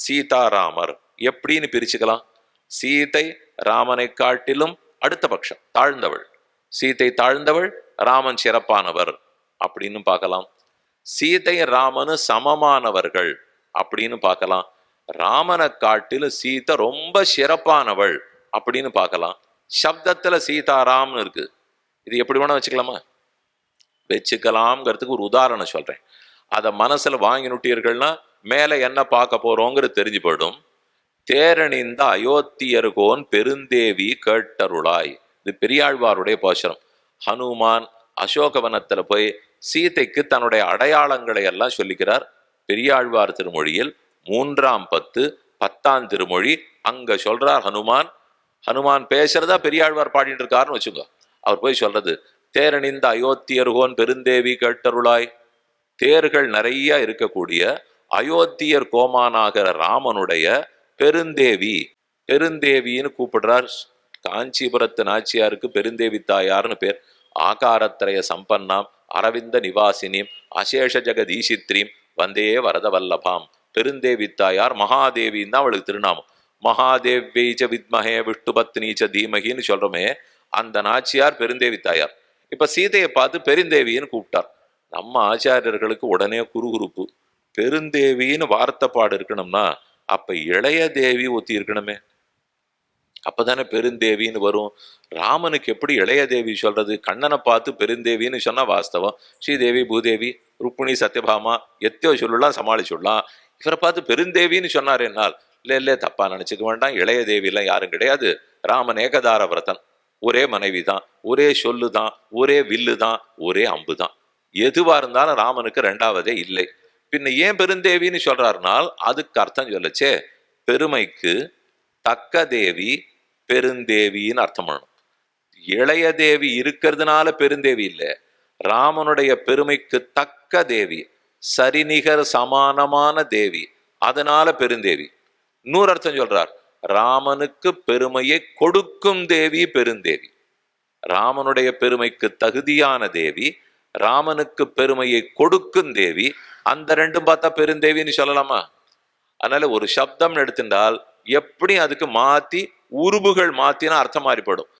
சீதாராமர் எப்படின்னு பிரிச்சுக்கலாம். சீதை ராமனை காட்டிலும் அடுத்த பட்சம் தாழ்ந்தவள், சீதை தாழ்ந்தவள், ராமன் சிறப்பானவர் அப்படின்னு பார்க்கலாம். சீதை ராமனு சமமானவர்கள் அப்படின்னு பார்க்கலாம். ராமனை காட்டிலும் சீதை ரொம்ப சிறப்பானவள் அப்படின்னு பார்க்கலாம். சப்தத்துல சீதாராம்னு இருக்கு. இது எப்படி வேணா வச்சுக்கலாமா? வச்சுக்கலாம்ங்கிறதுக்கு ஒரு உதாரணம் சொல்றேன். அதை மனசுல வாங்கி நுட்டீர்கள்னா மேல என்ன பார்க்க போறோங்கிறது தெரிஞ்சு போயிடும். தேரணிந்த அயோத்தியர்கோன் பெருந்தேவி கேட்டருளாய். இது பெரியாழ்வாருடைய பாசுரம். ஹனுமான் அசோகவனத்துல போய் சீதைக்கு தன்னுடைய அடையாளங்களை எல்லாம் சொல்லிக்கிறார். பெரியாழ்வார் திருமொழியில் 3ஆம் பத்து 10ஆம் திருமொழி அங்க சொல்றார் ஹனுமான். ஹனுமான் பேசுறதா பெரியாழ்வார் பாடிட்டு இருக்காருன்னு வச்சுங்க. அவர் போய் சொல்றது தேரணிந்த அயோத்தியர்கோன் பெருந்தேவி கேட்டருளாய். தேர்கள் நிறைய இருக்கக்கூடிய அயோத்தியர் கோமானாகிற ராமனுடைய பெருந்தேவி, பெருந்தேவின்னு கூப்பிடுறார். காஞ்சிபுரத்து நாச்சியாருக்கு பெருந்தேவி தாயார்னு பேர். ஆகாரத்திரய சம்பன்னாம் அரவிந்த நிவாசினியும் அசேஷ ஜெகதீசித்ரீம் வந்தே வரதவல்லபாம். பெருந்தேவி தாயார் மகாதேவின்னு தான் அவளுக்கு திருநாமம். மகாதேவிச்ச வித்மஹே விஷ்ணுபத்னீச்ச தீமகின்னு சொல்றோமே, அந்த நாச்சியார் பெருந்தேவி தாயார். இப்ப சீதையை பார்த்து பெருந்தேவின்னு கூப்பிட்டார். நம்ம ஆச்சாரியர்களுக்கு உடனே குறுகுறுப்பு. பெருந்தேவின்னு வார்த்தைப்பாடு இருக்கணும்னா அப்ப இளைய தேவி ஒத்தி இருக்கணுமே, அப்பதானே பெருந்தேவின்னு வரும். ராமனுக்கு எப்படி இளைய தேவி சொல்றது? கண்ணனை பார்த்து பெருந்தேவின்னு சொன்னா வாஸ்தவம். ஸ்ரீதேவி, பூதேவி, ருக்மிணி, சத்யபாமா எத்தையோ சொல்லலாம், சமாளிச்சுடலாம். இவரை பார்த்து பெருந்தேவின்னு சொன்னார் என்னால் இல்ல தப்பா நினைச்சுக்க வேண்டாம். இளைய தேவி எல்லாம் யாரும் கிடையாது. ராமன் ஏகதார விரதன். ஒரே மனைவி தான், ஒரே சொல்லு தான், ஒரே வில்லு தான், ஒரே அம்பு தான். எதுவா இருந்தாலும் ராமனுக்கு ரெண்டாவதே இல்லை. பின்ன ஏன் பெருந்தேவின்னு சொல்றாருனால் அதுக்கு அர்த்தம் சொல்லச்சே, பெருமைக்கு தக்க தேவி பெருந்தேவின்னு அர்த்தம் பண்ணணும். இளைய தேவி இருக்கிறதுனால பெருந்தேவி இல்லை, ராமனுடைய பெருமைக்கு தக்க தேவி, சரிநிகர் சமானமான தேவி, அதனால பெருந்தேவி. இன்னொரு அர்த்தம் சொல்றார், ராமனுக்கு பெருமையை கொடுக்கும் தேவி பெருந்தேவி. ராமனுடைய பெருமைக்கு தகுதியான தேவி, ராமனுக்கு பெருமையை கொடுக்கும் தேவி. அந்த ரெண்டும் பார்த்தா பெருந்தேவின்னு சொல்லலாமா? அதனால ஒரு சப்தம் எடுத்துட்டால் எப்படி அதுக்கு மாத்தி உருபுகள் மாத்தினா அர்த்தம் மாறிப்படும்.